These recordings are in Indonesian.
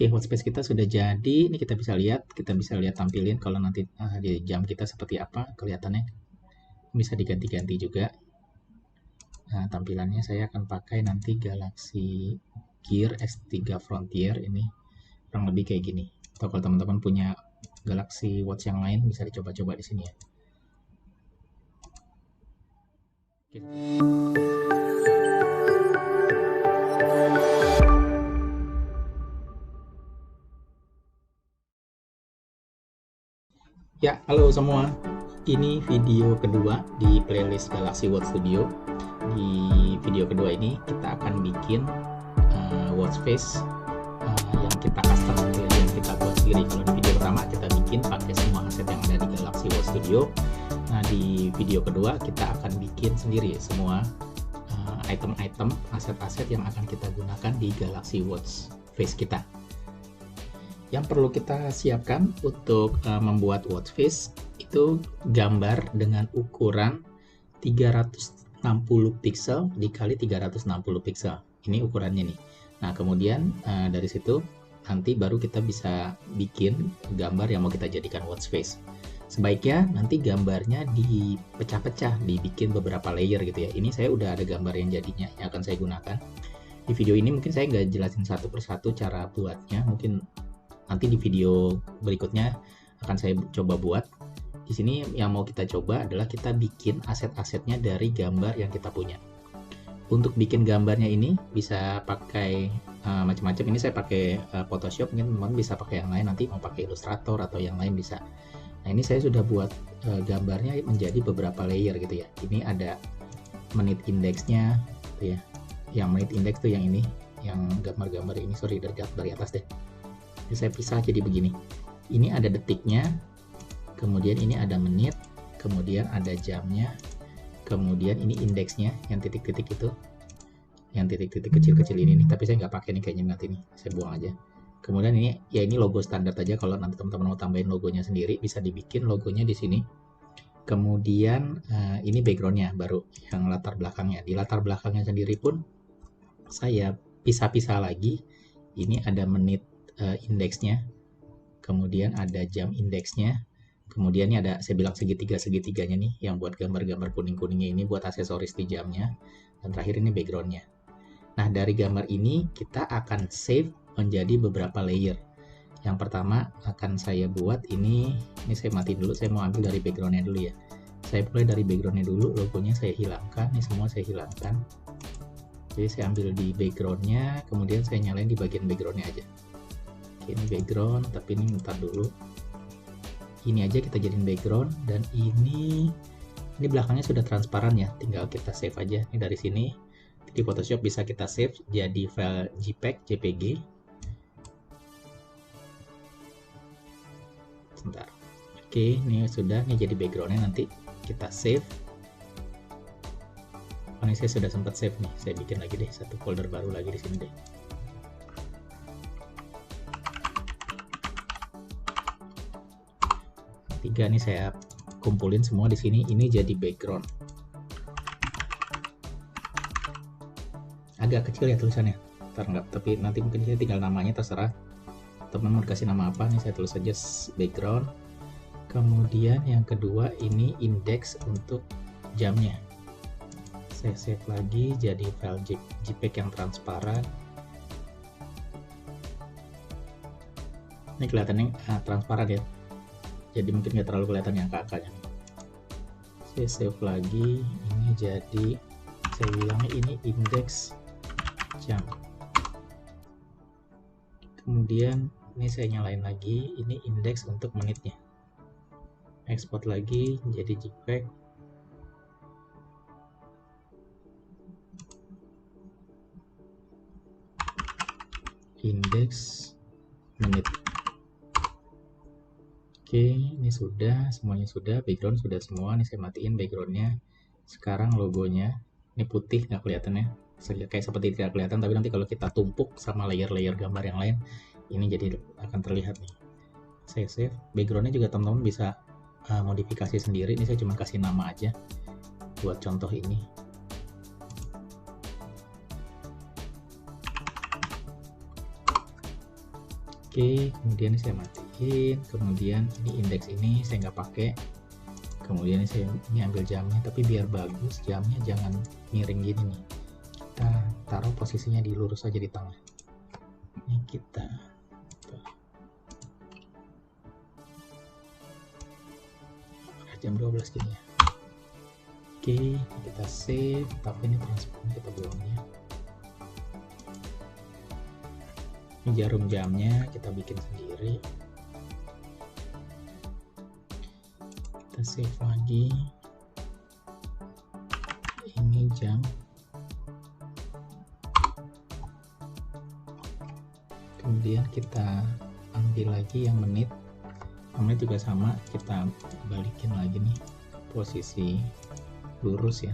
Oke, workspace kita sudah jadi. Ini kita bisa lihat tampilin kalau nanti di jam kita seperti apa kelihatannya. Bisa diganti-ganti juga. Nah, tampilannya saya akan pakai nanti Galaxy Gear S3 Frontier ini kurang lebih kayak gini. Atau kalau teman-teman punya Galaxy Watch yang lain bisa dicoba-coba di sini ya. Ya, halo semua. Ini video kedua di playlist Galaxy Watch Studio. Di video kedua ini kita akan bikin watch face yang kita custom, yang kita buat sendiri. Kalau di video pertama kita bikin pakai semua aset yang ada di Galaxy Watch Studio. Nah, di video kedua kita akan bikin sendiri semua item-item, aset-aset yang akan kita gunakan di Galaxy Watch face kita. Yang perlu kita siapkan untuk membuat watch face itu gambar dengan ukuran 360 pixel dikali 360 pixel. Ini ukurannya nih. Nah, kemudian dari situ nanti baru kita bisa bikin gambar yang mau kita jadikan watch face. Sebaiknya nanti gambarnya dipecah-pecah, dibikin beberapa layer gitu ya. Ini saya udah ada gambar yang jadinya yang akan saya gunakan. Di video ini mungkin saya nggak jelasin satu persatu cara buatnya, mungkin nanti di video berikutnya akan saya coba buat. Di sini yang mau kita coba adalah kita bikin aset-asetnya dari gambar yang kita punya. Untuk bikin gambarnya ini bisa pakai macam-macam. Ini saya pakai Photoshop, mungkin teman-teman bisa pakai yang lain, nanti mau pakai Illustrator atau yang lain bisa. Nah, ini saya sudah buat gambarnya menjadi beberapa layer gitu ya. Ini ada menit indeksnya gitu ya. Yang menit indeks tuh yang ini, yang gambar-gambar ini, sorry dari atas deh. Saya pisah jadi begini. Ini ada detiknya, kemudian ini ada menit, kemudian ada jamnya, kemudian ini indeksnya yang titik-titik itu, yang titik-titik kecil-kecil ini nih. Tapi saya nggak pakai nih kayaknya nanti nih, saya buang aja. Kemudian ini ya ini logo standar aja. Kalau nanti teman-teman mau tambahin logonya sendiri bisa dibikin logonya di sini. Kemudian ini backgroundnya baru yang latar belakangnya. Di latar belakangnya sendiri pun saya pisah-pisah lagi. Ini ada menit indeksnya, kemudian ada jam indeksnya, kemudian ini ada saya bilang segitiga-segitiganya nih yang buat gambar-gambar kuning-kuningnya ini buat aksesoris di jamnya, dan terakhir ini backgroundnya. Nah, dari gambar ini kita akan save menjadi beberapa layer. Yang pertama akan saya buat ini saya matiin dulu, saya mau ambil dari backgroundnya dulu ya. Saya mulai dari backgroundnya dulu, logonya saya hilangkan, ini semua saya hilangkan. Jadi saya ambil di backgroundnya, kemudian saya nyalain di bagian backgroundnya aja. Ini background, tapi ini ntar dulu. Ini aja kita jadiin background, dan ini belakangnya sudah transparan ya, tinggal kita save aja. Ini dari sini di Photoshop bisa kita save jadi file JPEG, JPG. Sebentar. Oke, ini sudah, ini jadi backgroundnya, nanti kita save. Oh, ini saya sudah sempat save nih, saya bikin lagi deh satu folder baru lagi di sini deh. Tiga nih saya kumpulin semua di sini, ini jadi background. Agak kecil ya tulisannya, tapi nanti mungkin saya tinggal namanya, terserah teman mau dikasih nama apa. Nih saya tulis saja background. Kemudian yang kedua ini indeks untuk jamnya, saya save lagi jadi file JPEG yang transparan. Ini kelihatannya transparan ya, jadi mungkin nggak terlalu kelihatan yang angka-angkanya. Saya save lagi, ini jadi saya bilangnya ini indeks jam. Kemudian ini saya nyalain lagi, ini indeks untuk menitnya. Export lagi jadi JPEG. Indeks menit. Oke, ini sudah, semuanya sudah, background sudah semua. Nih saya matiin backgroundnya. Sekarang logonya, ini putih nggak kelihatan ya, kayak seperti tidak kelihatan, tapi nanti kalau kita tumpuk sama layer-layer gambar yang lain, ini jadi akan terlihat nih. Saya save, backgroundnya juga teman-teman bisa modifikasi sendiri. Ini saya cuma kasih nama aja buat contoh ini. Oke, kemudian saya matiin, kemudian ini indeks ini saya nggak pakai, kemudian ini ambil jamnya, tapi biar bagus jamnya jangan miring gini nih, kita taruh posisinya di lurus aja di tengah. Ini kita jam 12 gini ya. Oke, kita save, tapi ini transform kita buang ya. Ini jarum jamnya kita bikin sendiri. Kita save lagi. Ini jam. Kemudian kita ambil lagi yang menit. Menit juga sama, kita balikin lagi nih posisi lurus ya.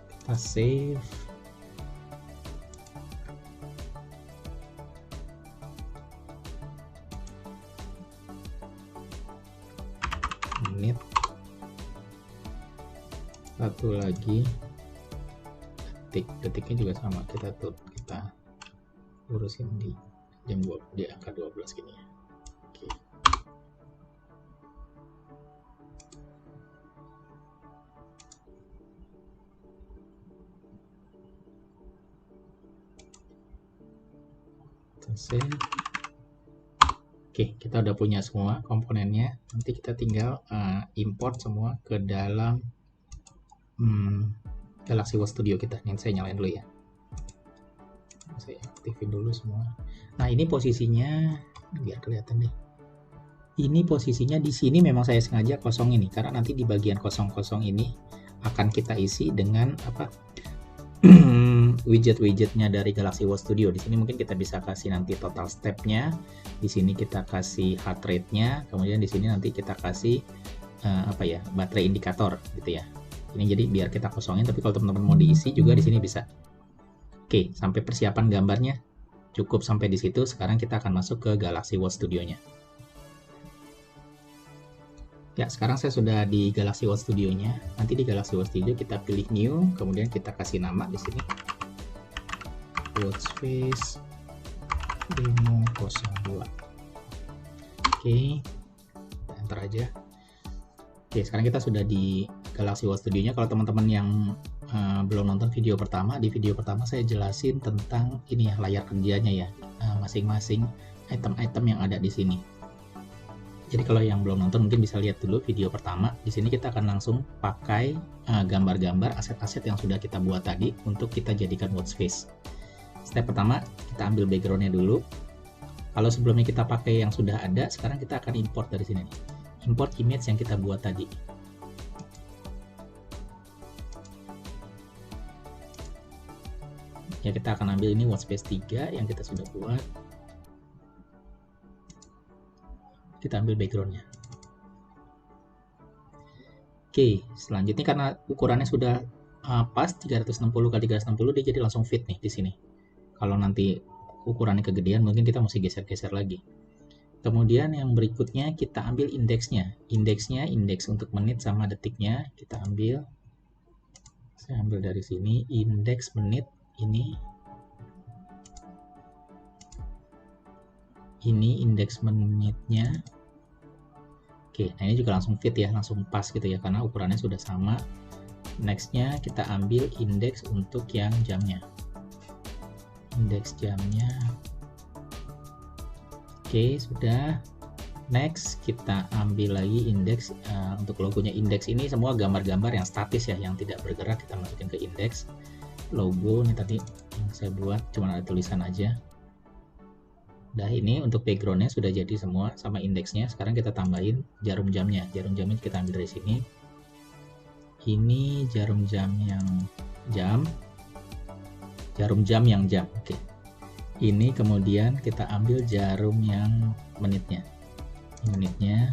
Kita save. Menit. Satu lagi detik. Detiknya juga sama, kita lurusin di jam 2, di angka 12 gini ya. Oke. Oke, kita udah punya semua komponennya. Nanti kita tinggal import semua ke dalam Galaxy Watch Studio kita. Ini saya nyalain dulu ya. Saya aktifin dulu semua. Nah, ini posisinya biar kelihatan deh. Ini posisinya di sini memang saya sengaja kosong ini karena nanti di bagian kosong-kosong ini akan kita isi dengan apa? widget-widgetnya dari Galaxy Watch Studio. Di sini mungkin kita bisa kasih nanti total step-nya. Di sini kita kasih heart rate-nya. Kemudian di sini nanti kita kasih baterai indikator gitu ya. Ini jadi biar kita kosongin, tapi kalau teman-teman mau diisi juga di sini bisa. Oke, sampai persiapan gambarnya cukup sampai di situ. Sekarang kita akan masuk ke Galaxy Watch Studio-nya. Ya, sekarang saya sudah di Galaxy Watch Studio-nya. Nanti di Galaxy Watch Studio kita pilih New, kemudian kita kasih nama di sini. Watch Face Demo 02. Oke, enter aja. Oke, sekarang kita sudah di Galaxy Watch Studio-nya. Kalau teman-teman yang belum nonton video pertama, di video pertama saya jelasin tentang ini ya, layar kerjanya ya, masing-masing item-item yang ada di sini. Jadi kalau yang belum nonton mungkin bisa lihat dulu video pertama. Di sini kita akan langsung pakai gambar-gambar aset-aset yang sudah kita buat tadi untuk kita jadikan watch face. Step pertama, kita ambil background-nya dulu. Kalau sebelumnya kita pakai yang sudah ada, sekarang kita akan import dari sini nih. Import image yang kita buat tadi. Ya, kita akan ambil ini watch face 3 yang kita sudah buat. Kita ambil backgroundnya. Oke, selanjutnya karena ukurannya sudah pas 360x360, dia jadi langsung fit nih di sini. Kalau nanti ukurannya kegedean mungkin kita mesti geser-geser lagi. Kemudian yang berikutnya kita ambil indeksnya. Indeks untuk menit sama detiknya kita ambil. Saya ambil dari sini indeks menit ini indeks menitnya. Oke, nah ini juga langsung fit ya, langsung pas gitu ya karena ukurannya sudah sama. Nextnya kita ambil indeks untuk yang jamnya. Indeks jamnya. Oke, sudah. Next kita ambil lagi indeks untuk logonya. Indeks ini semua gambar-gambar yang statis ya, yang tidak bergerak, kita masukin ke indeks. Logo ini tadi yang saya buat cuma ada tulisan aja. Nah, ini untuk backgroundnya sudah jadi semua sama indeksnya. Sekarang kita tambahin jarum jamnya. Jarum jamnya kita ambil dari sini. Ini jarum jam yang jam. Jarum jam yang jam. Oke. Ini kemudian kita ambil jarum yang menitnya. Menitnya.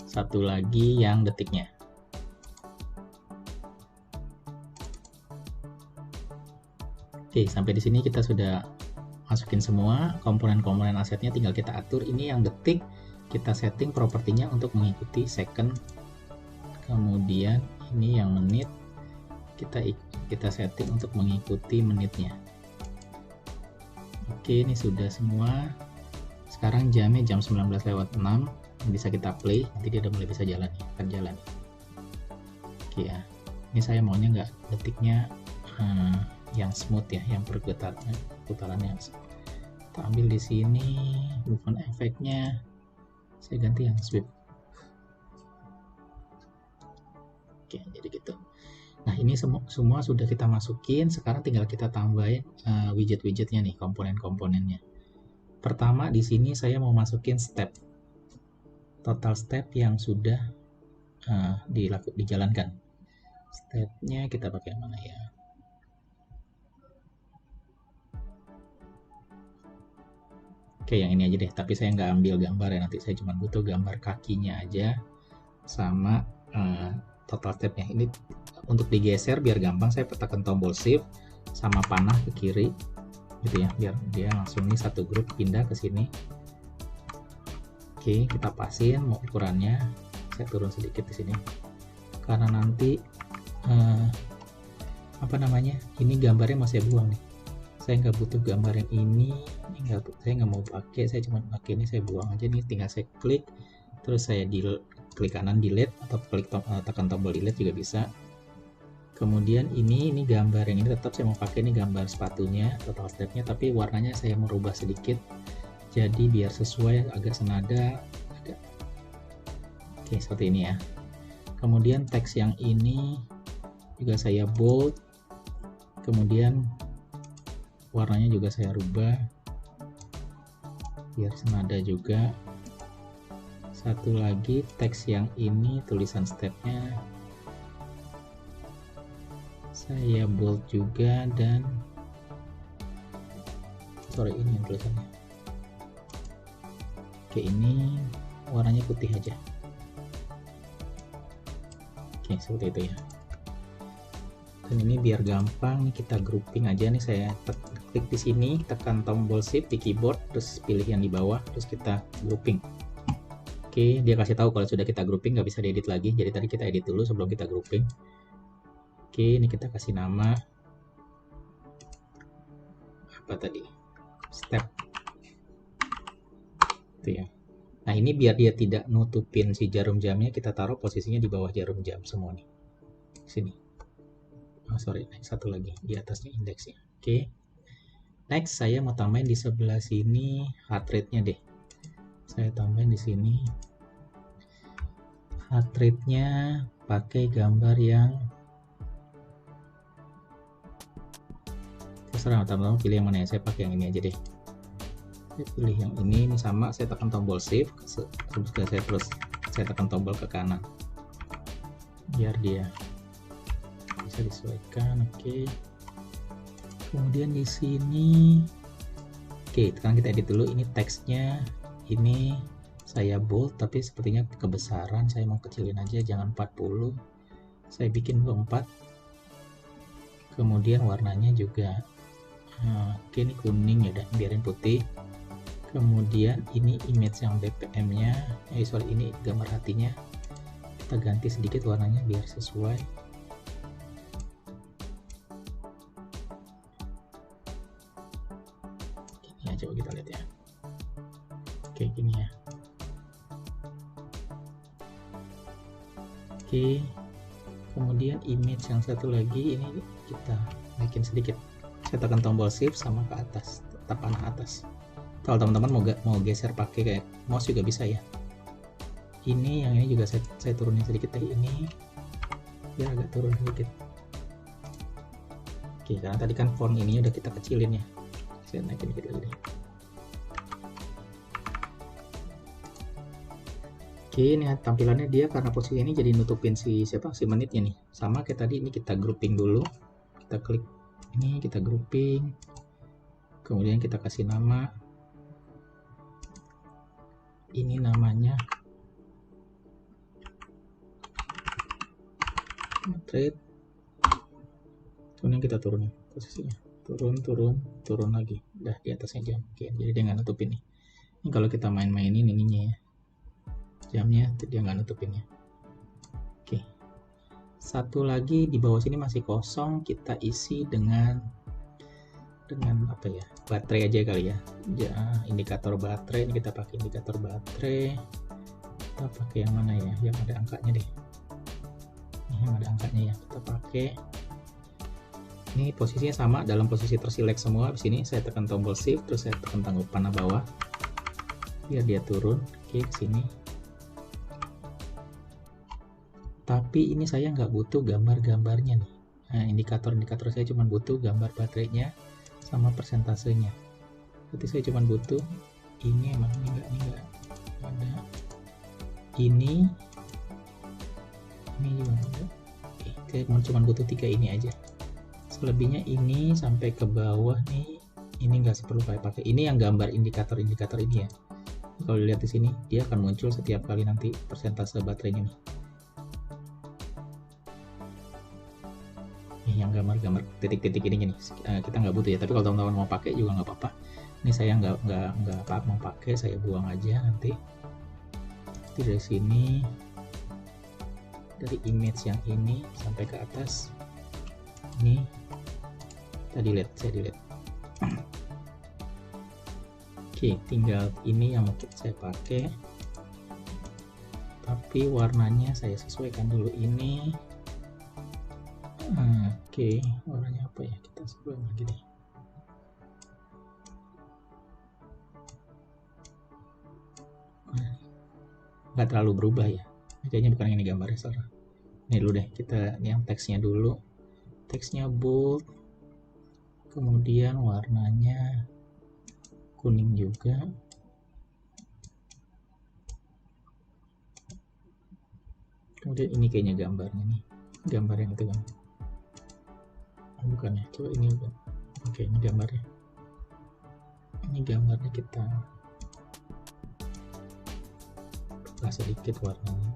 Satu lagi yang detiknya. Oke, sampai di sini kita sudah masukin semua komponen-komponen asetnya, tinggal kita atur. Ini yang detik, kita setting propertinya untuk mengikuti second. Kemudian ini yang menit, kita kita setting untuk mengikuti menitnya. Oke, ini sudah semua. Sekarang jamnya jam 19:06, bisa kita play, nanti dia udah mulai bisa jalan nih, akan jalan. Oke ya, ini saya maunya nggak detiknya yang smooth ya, yang putarannya. Kita ambil di sini, bukan efeknya, saya ganti yang sweep. Oke, jadi gitu. Nah, ini semua sudah kita masukin, sekarang tinggal kita tambahin widget-widgetnya nih, komponen-komponennya. Pertama di sini saya mau masukin step, total step yang sudah dijalankan. Stepnya kita pakai mana ya? Oke, yang ini aja deh, tapi saya nggak ambil gambar ya, nanti saya cuma butuh gambar kakinya aja sama total stepnya. Ini untuk digeser biar gampang, saya tekan tombol shift sama panah ke kiri gitu ya, biar dia langsung nih satu grup pindah ke sini. Oke, kita pasin mau ukurannya, saya turun sedikit di sini karena nanti ini gambarnya mau saya buang nih, saya nggak butuh gambar yang ini saya nggak mau pakai, saya cuma pakai ini, saya buang aja nih, tinggal saya klik terus saya klik kanan delete atau tekan tombol delete juga bisa. Kemudian ini gambar yang ini tetap saya mau pakai, ini gambar sepatunya, total stepnya, tapi warnanya saya merubah sedikit jadi biar sesuai, agak senada, oke seperti ini ya. Kemudian teks yang ini juga saya bold, kemudian warnanya juga saya rubah biar senada juga. Satu lagi teks yang ini, tulisan stepnya saya bold juga, dan ini yang tulisannya. Oke, ini warnanya putih aja. Oke, seperti itu ya. Dan ini biar gampang kita grouping aja nih, saya klik di sini, tekan tombol shift di keyboard, terus pilih yang di bawah, terus kita grouping. Oke, dia kasih tahu kalau sudah kita grouping nggak bisa diedit lagi, jadi tadi kita edit dulu sebelum kita grouping. Oke, ini kita kasih nama apa tadi, step itu ya. Nah, ini biar dia tidak nutupin si jarum jamnya, kita taruh posisinya di bawah jarum jam semua nih, sini. Satu lagi di atasnya indeksnya. Oke, next saya mau tambahin di sebelah sini heart rate-nya deh. Saya tambahin di sini heart rate-nya pakai gambar yang terserah teman-teman pilih yang mana ya, saya pakai yang ini aja deh. Saya pilih yang ini sama, saya tekan tombol shift, saya tekan tombol ke kanan biar dia bisa disesuaikan. Oke, kemudian di sini sekarang kita edit dulu. Ini teksnya ini saya bold, tapi sepertinya kebesaran, saya mau kecilin aja, jangan 40, saya bikin 24. Kemudian warnanya juga ini kuning ya, dan biarin putih. Kemudian ini image yang BPM nya ini gambar hatinya, kita ganti sedikit warnanya biar sesuai. Ini ya, coba kita lihat ya. Oke, gini ya. Oke, kemudian image yang satu lagi ini kita naikin sedikit, saya tekan tombol shift sama ke atas, tetap panah atas. Kalau teman-teman mau geser pakai kayak mouse juga bisa ya. Ini yang ini juga saya turunin sedikit deh, ini biar agak turun sedikit. Oke, karena tadi kan font ini udah kita kecilin ya, saya naikin dikit lagi deh. Oke, ini tampilannya dia karena posisi ini jadi nutupin si menitnya nih. Sama kayak tadi, ini kita grouping dulu, kita klik ini, kita grouping, kemudian kita kasih nama, ini namanya trade, kemudian kita turunin posisinya, turun lagi, udah di atasnya jam. Oke, jadi dia nggak nutupin nih. Ini kalau kita main-mainin ininya ya, jamnya dia nggak nutupinnya. Oke, Satu lagi di bawah sini masih kosong, kita isi dengan apa ya, baterai aja kali ya. Indikator baterai, ini kita pakai indikator baterai. Kita pakai yang mana ya, yang ada angkanya deh. Ini yang ada angkanya ya, kita pakai. Ini posisinya sama, dalam posisi terselect semua. Di sini saya tekan tombol shift, terus saya tekan tombol panah bawah biar dia turun. Oke, ke sini. Tapi ini saya nggak butuh gambar-gambarnya nih. Nah, indikator-indikator saya cuma butuh gambar baterainya sama persentasenya. Berarti saya cuma butuh ini, emang ini enggak ada. Ini juga enggak. Oke, saya cuma butuh 3 ini aja. Selebihnya ini sampai ke bawah nih, ini nggak perlu pakai. Ini yang gambar indikator-indikator ini ya. Kalau dilihat di sini, dia akan muncul setiap kali nanti persentase baterainya nih. Yang gambar-gambar titik-titik ini gini, kita nggak butuh ya. Tapi kalau teman-teman mau pakai juga nggak apa-apa. Ini saya nggak mau pakai, saya buang aja nanti. Jadi dari sini, dari image yang ini sampai ke atas, ini saya delete. Oke, tinggal ini yang mungkin saya pakai, tapi warnanya saya sesuaikan dulu ini. Oke, warnanya apa ya, kita sesuaikan lagi deh. Nggak terlalu berubah ya, kayaknya bukan ini gambarnya, salah. Ini dulu deh, kita yang teksnya dulu. Teksnya bold, kemudian warnanya kuning juga. Kemudian ini kayaknya gambarnya nih, gambar yang itu kan, bukan ya, coba ini. Oke, ini gambarnya, kita buka sedikit warnanya.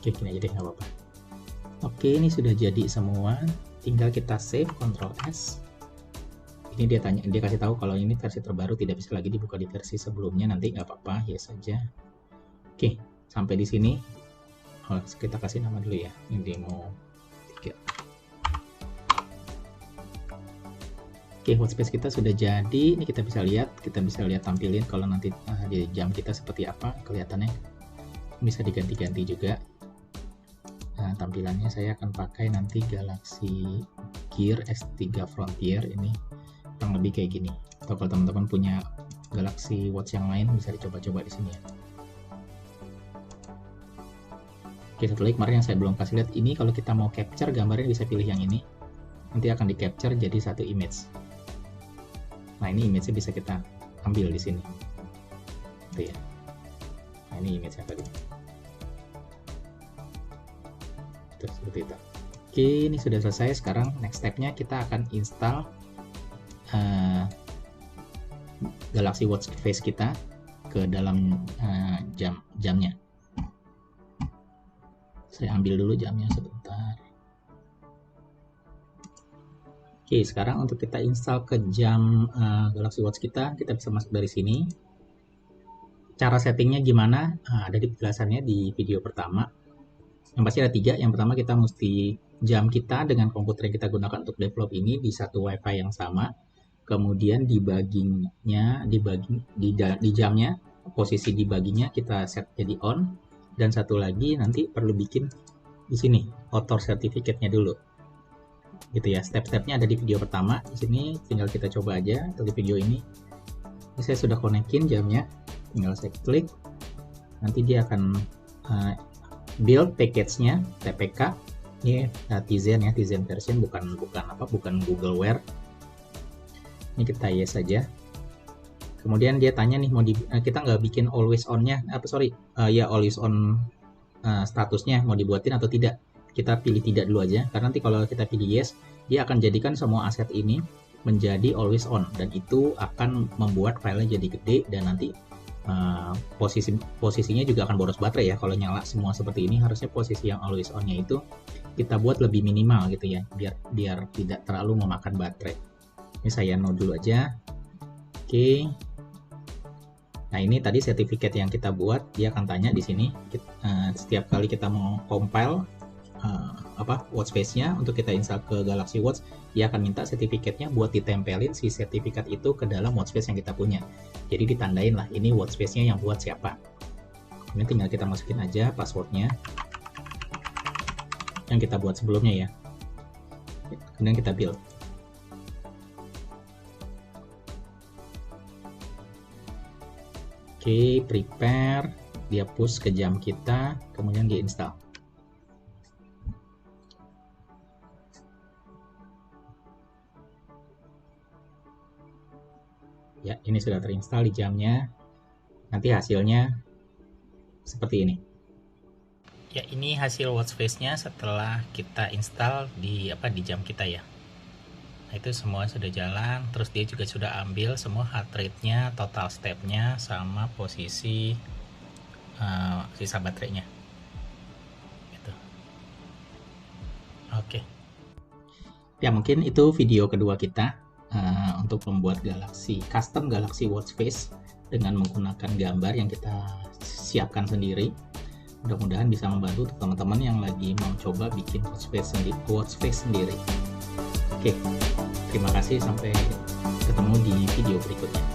Oke, gini aja deh, nggak apa-apa. Oke, ini sudah jadi semua, tinggal kita save, Ctrl S. Ini dia kasih tahu kalau ini versi terbaru, tidak bisa lagi dibuka di versi sebelumnya. Nanti nggak apa-apa, ya saja. Oke, sampai di sini. Kita kasih nama dulu ya, ini demo 3. Oke, workspace kita sudah jadi. Ini kita bisa lihat tampilin kalau nanti di jam kita seperti apa kelihatannya. Bisa diganti-ganti juga. Nah, tampilannya saya akan pakai nanti Galaxy Gear S3 Frontier ini. Kurang lebih kayak gini. Atau kalau teman-teman punya Galaxy Watch yang lain, bisa dicoba-coba di sini ya. Oke, satu lagi kemarin yang saya belum kasih lihat, ini kalau kita mau capture gambarnya bisa pilih yang ini. Nanti akan di capture jadi satu image. Nah, ini image-nya bisa kita ambil di sini. Itu ya. Nah, ini image-nya tadi. Terus seperti itu. Oke, ini sudah selesai. Sekarang next step-nya kita akan install Galaxy Watch Face kita ke dalam jamnya. Saya ambil dulu jamnya sebentar. Oke, sekarang untuk kita install ke jam Galaxy Watch kita bisa masuk dari sini. Cara settingnya gimana? Ada di penjelasannya di video pertama. Yang pasti ada 3. Yang pertama, kita mesti jam kita dengan komputer yang kita gunakan untuk develop ini di satu WiFi yang sama. Kemudian di jamnya, posisi debuggingnya kita set jadi on. Dan satu lagi nanti perlu bikin di sini author certificate-nya dulu. Gitu ya, step-stepnya ada di video pertama. Di sini tinggal kita coba aja atau di video ini. Ini saya sudah konekin jamnya, tinggal saya klik. Nanti dia akan build package-nya TPK. Ini Tizen ya, Tizen version, bukan Google Wear. Ini kita yes saja. Kemudian dia tanya nih, kita nggak bikin always on-nya, always on statusnya mau dibuatin atau tidak. Kita pilih tidak dulu aja, karena nanti kalau kita pilih yes, dia akan jadikan semua aset ini menjadi always on, dan itu akan membuat filenya jadi gede, dan nanti posisinya juga akan boros baterai ya. Kalau nyala semua seperti ini, harusnya posisi yang always on-nya itu kita buat lebih minimal gitu ya, biar tidak terlalu memakan baterai. Ini saya no dulu aja. Oke. Nah, ini tadi sertifikat yang kita buat, dia akan tanya di sini setiap kali kita mau compile watch face-nya untuk kita install ke Galaxy Watch, dia akan minta sertifikatnya buat ditempelin si sertifikat itu ke dalam watch face yang kita punya. Jadi ditandain lah, ini watch face-nya yang buat siapa. Ini tinggal kita masukin aja passwordnya yang kita buat sebelumnya ya. Kemudian kita build. Oke, prepare, dia push ke jam kita, kemudian dia install. Ya, ini sudah terinstall di jamnya. Nanti hasilnya seperti ini. Ya, ini hasil watch face-nya setelah kita install di jam kita ya. Nah, itu semua sudah jalan, terus dia juga sudah ambil semua heart rate-nya, total step-nya, sama posisi sisa baterainya. Gitu. Oke. Ya, mungkin itu video kedua kita untuk membuat custom Galaxy Watch Face dengan menggunakan gambar yang kita siapkan sendiri. Mudah-mudahan bisa membantu teman-teman yang lagi mau coba bikin watch face sendiri. Oke, terima kasih, sampai ketemu di video berikutnya.